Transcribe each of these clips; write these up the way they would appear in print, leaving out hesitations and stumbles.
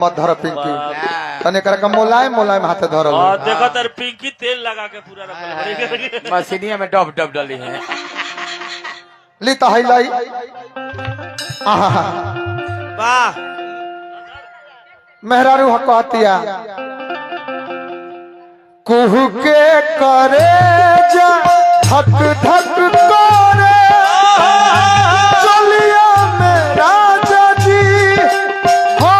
मत धर पिंकी तने कर मोलायम मोलायम हाथे धरल देखो तर पिंकी तेल लगा के पूरा रखल मशीनिया में डब डब डली है ली तो है लाई वाह मेहरारू हकतिया कुहू के करे जा धक धक करे चलिया मेरा जी हो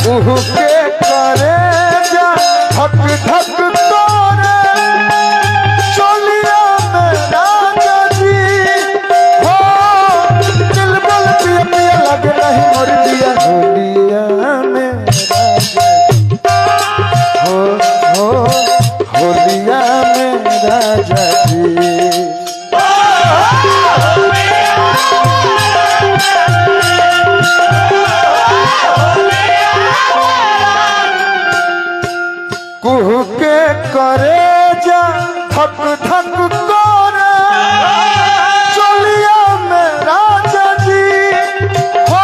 कुहू के करे जा धक धक करे चलिया मेरा जी हो दिल बल पिया पिया लगे नहीं मोर दिया होलिया मेरा हो होलिया मेरा जी कुहू के करे जा धक धक करे चलिया मेरा जी हो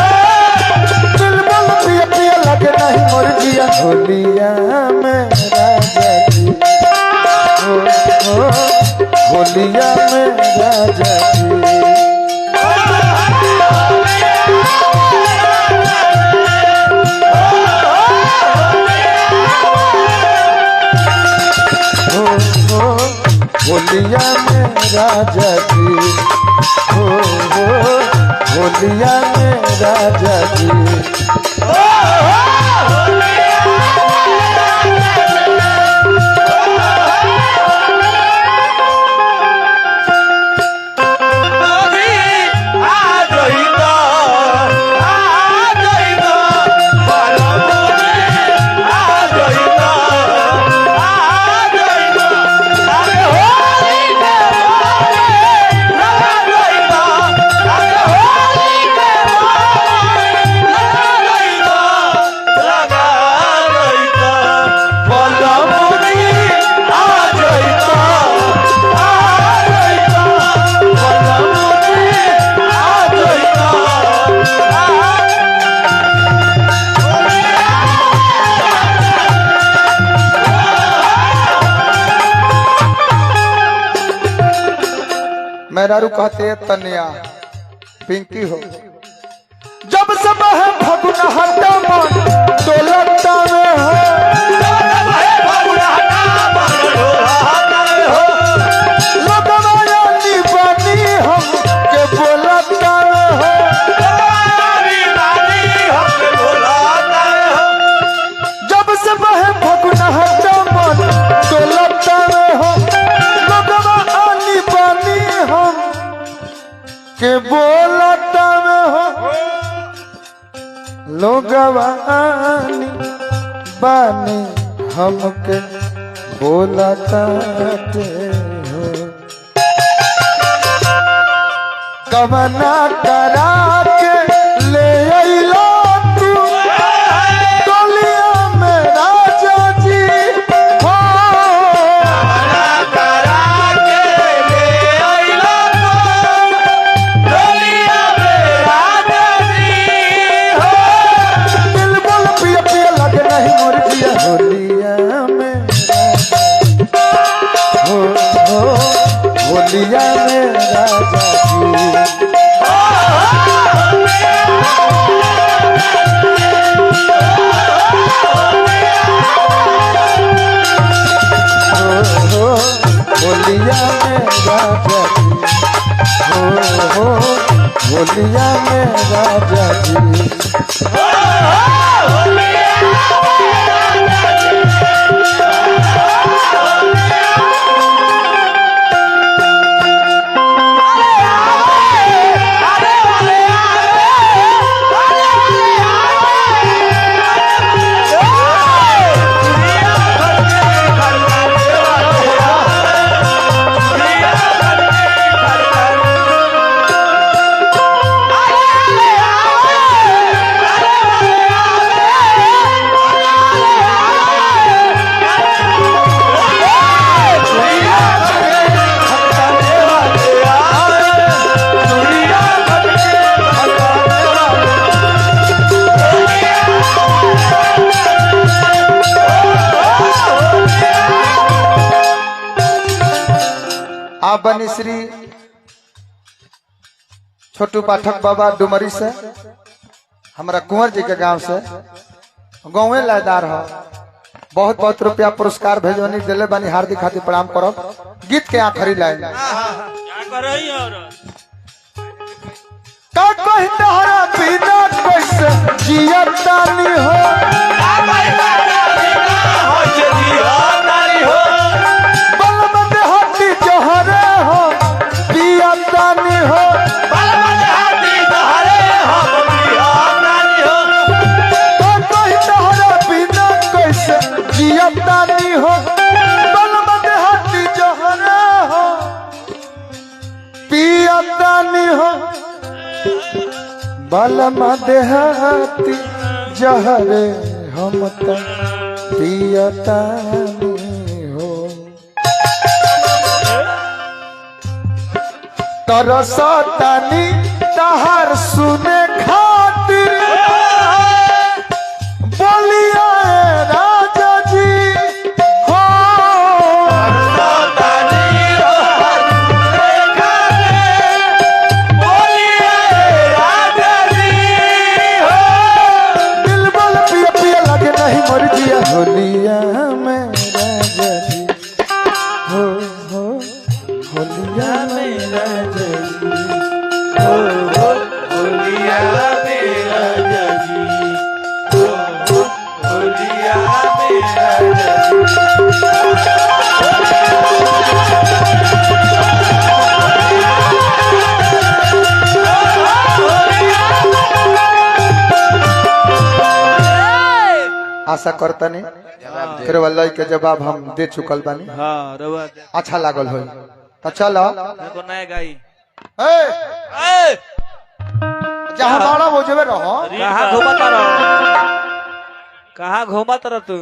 दिल बल पिया पिया लगे नहीं मोर जिया होलिया मेरा जी हो होलिया मेरा जी होलिया मेरा जी हो होलिया मेरा जी मेहरारू कहते हैं तनिया पिंकी हो जब सब है फगुन हटा मन तो लगता में हो लगवाया नी बनी हम के बोलता में हो जब सब है फगुन हटा मन तो लगता में हो हम के बोलता में हो लोगवानी बानी हमके बोलता हो कवना करा के ले अइला तू टोलिया मेरा जी हो होलिया मेरा हो होलिया मेरा होलिया मेरा हो होलिया मेरा जी छोटू पाठक बाबा डुमरी से, हमारा कुंवर जी के गांव से, गाँव लायदार है। बहुत बहुत रुपया पुरस्कार भेजवानी दिले बानी, हार्दिक हार्दिक प्रणाम करो। गीत के आखिरी लाइन क्या कर रही है और का कही तहरा बिना कैसे जियतानी हो, बलबद हाथी जहरे हो पियतानी हो, का कही तहरा बिना कैसे जियतानी हो, बलबद हाथी जहरे हो पियतानी हो, बलमा देहाती जहरे हम तो पियतानी हो, तरसतानी तहार सुने खातिर, बोलिया राजा जी हो, दिल बल पिया पिया लगे नहीं मर जिया, होलिया में राजा जी हो, होलिया में राजा जी हो, होलिया में राजा जी हो, होलिया में राजा जी। आशा करता नहीं फिर वल्लई के जवाब हम दे चुकल बानी। हाँ रवा दे। अच्छा लागल हो तो चलो को नया गाई जहाँ बाड़ा वो जबे रहो। कहाँ घूमता रहो, कहाँ घूमता रह तू।